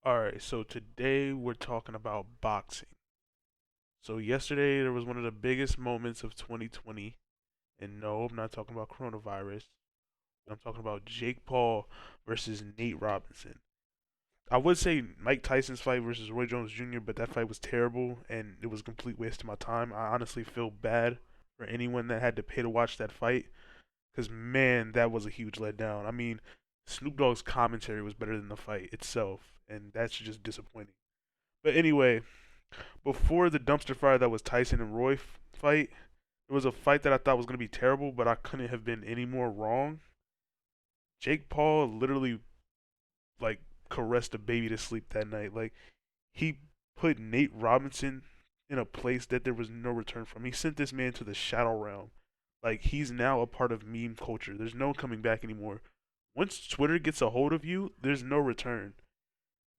Alright, so today we're talking about boxing. So yesterday there was one of the biggest moments of 2020, and no, I'm not talking about coronavirus. I'm talking about Jake Paul versus Nate Robinson. I would say Mike Tyson's fight versus Roy Jones Jr., but that fight was terrible and it was a complete waste of my time. I honestly feel bad for anyone that had to pay to watch that fight because man, that was a huge letdown. I mean, Snoop Dogg's commentary was better than the fight itself, and that's just disappointing. But anyway, before the dumpster fire that was Tyson and Roy fight, it was a fight that I thought was going to be terrible, but I couldn't have been any more wrong. Jake Paul literally like caressed a baby to sleep that night. Like he put Nate Robinson in a place that there was no return from. He sent this man to the shadow realm. Like he's now a part of meme culture. There's no coming back anymore. Once Twitter gets a hold of you, there's no return.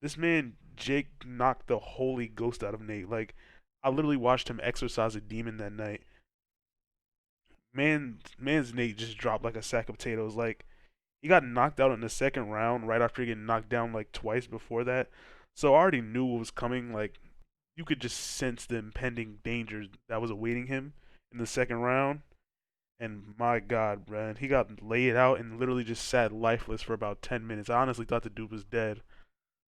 This man Jake knocked the holy ghost out of Nate. Like I literally watched him exorcise a demon that night. Man's Nate just dropped like a sack of potatoes. Like he got knocked out in the second round right after getting knocked down like twice before that. So I already knew what was coming. Like you could just sense the impending danger that was awaiting him in the second round. And my God, man, he got laid out and literally just sat lifeless for about 10 minutes. I honestly thought the dude was dead.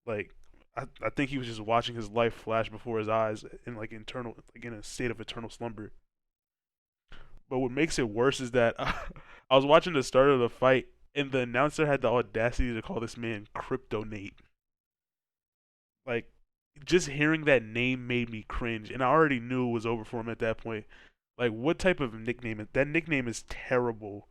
Like I think he was just watching his life flash before his eyes in like internal like in a state of eternal slumber. But what makes it worse is that I was watching the start of the fight and the announcer had the audacity to call this man Crypto Nate. Like just hearing that name made me cringe and I already knew it was over for him at that point. Like what type of nickname is that? Nickname is terrible.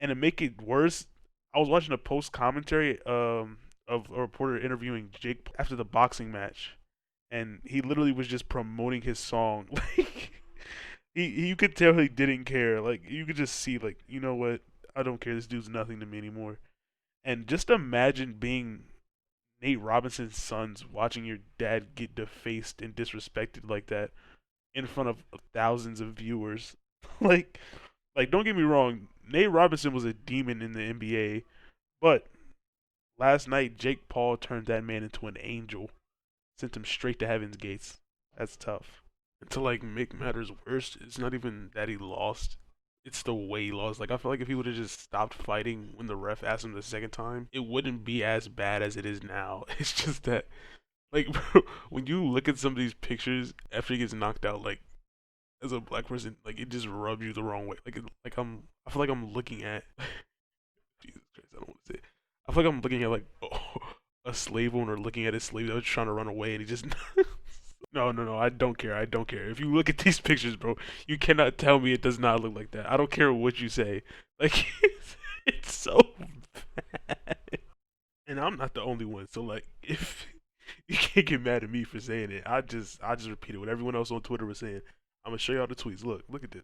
And to make it worse, I was watching a post commentary of a reporter interviewing Jake after the boxing match, and he literally was just promoting his song. Like you could tell he didn't care. Like you could just see like you know what, I don't care. This dude's nothing to me anymore. And just imagine being Nate Robinson's sons watching your dad get defaced and disrespected like that in front of thousands of viewers. like like don't get me wrong, Nate Robinson was a demon in the NBA, but last night Jake Paul turned that man into an angel, sent him straight to heaven's gates. That's tough. And to like make matters worse, it's not even that he lost. It's the way he lost. Like I feel like if he would have just stopped fighting when the ref asked him the second time, it wouldn't be as bad as it is now. It's just that like bro, when you look at some of these pictures after he gets knocked out, like as a black person, like it just rubs you the wrong way. Like I feel like I'm looking at Jesus Christ, I don't want to say. I feel like I'm looking at like a slave owner looking at his slave that was trying to run away, and he just no. I don't care. I don't care. If you look at these pictures, bro, you cannot tell me it does not look like that. I don't care what you say. Like it's so bad, and I'm not the only one. So like, if you can't get mad at me for saying it, I just repeated what everyone else on Twitter was saying. I'm gonna show y'all the tweets. Look at this.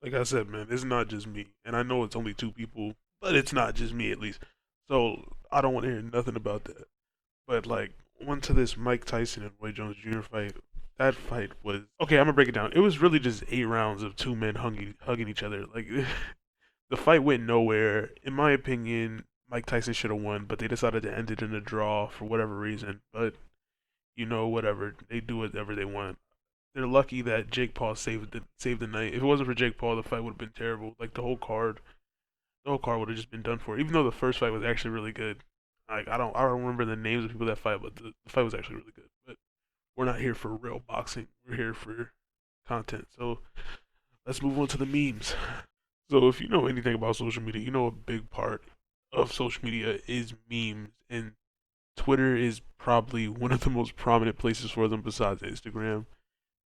Like I said, man, it's not just me, and I know it's only two people, but it's not just me at least. So I don't want to hear nothing about that. But like, on to this Mike Tyson and Roy Jones Jr. fight. That fight was okay. I'm gonna break it down. It was really just 8 rounds of two men hugging each other. Like the fight went nowhere. In my opinion, Mike Tyson should have won, but they decided to end it in a draw for whatever reason. But you know, whatever they do whatever they want. They're lucky that Jake Paul saved the night. If it wasn't for Jake Paul, the fight would have been terrible. Like the whole card would have just been done for. Even though the first fight was actually really good. Like I don't remember the names of people that fight, but the fight was actually really good. But we're not here for real boxing. We're here for content. So let's move on to the memes. So if you know anything about social media, you know a big part of social media is memes, and Twitter is probably one of the most prominent places for them besides Instagram.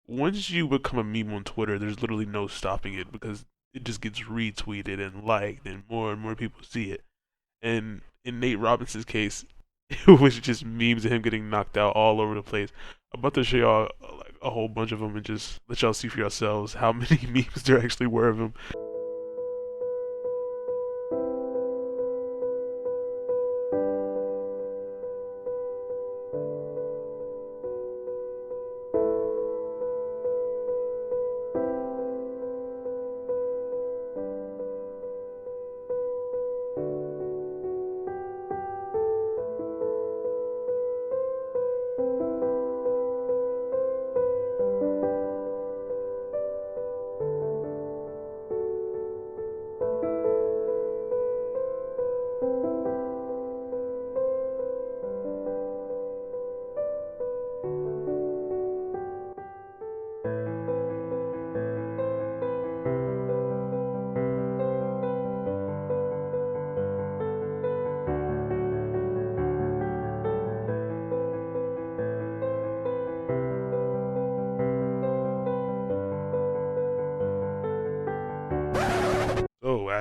Once you become a meme on Twitter, there's literally no stopping it because it just gets retweeted and liked, and more people see it. And in Nate Robinson's case, it was just memes of him getting knocked out all over the place. I'm about to show y'all like a whole bunch of them and just let y'all see for yourselves how many memes there actually were of him.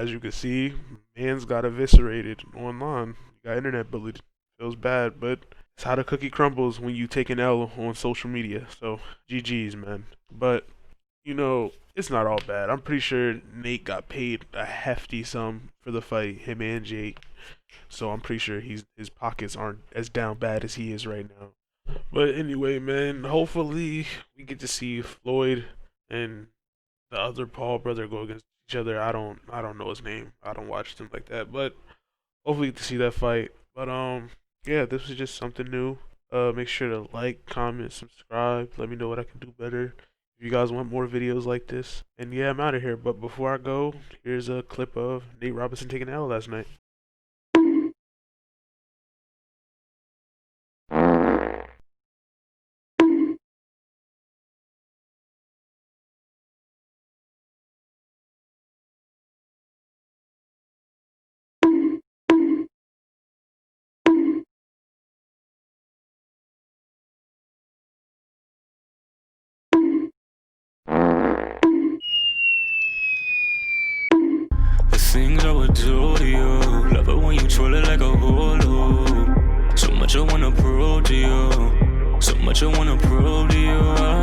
as you can see, man's got eviscerated online. Got internet bullied. Feels bad, but it's how the cookie crumbles when you take an L on social media. So GG's, man. But it's not all bad. I'm pretty sure Nate got paid a hefty sum for the fight, him and Jake. So I'm pretty sure his pockets aren't as down bad as he is right now. But anyway, man, hopefully we get to see Floyd and the other Paul brother go against each other. I don't know his name. I don't watch them like that, but hopefully get to see that fight. But yeah, this was just something new. Make sure to like, comment, subscribe. Let me know what I can do better. If you guys want more videos like this. And yeah, I'm out of here. But before I go, here's a clip of Nate Robinson taking an L last night. The things I would do to you, love it when you troll it like a hulu. So much I wanna prove to you, so much I wanna prove to you.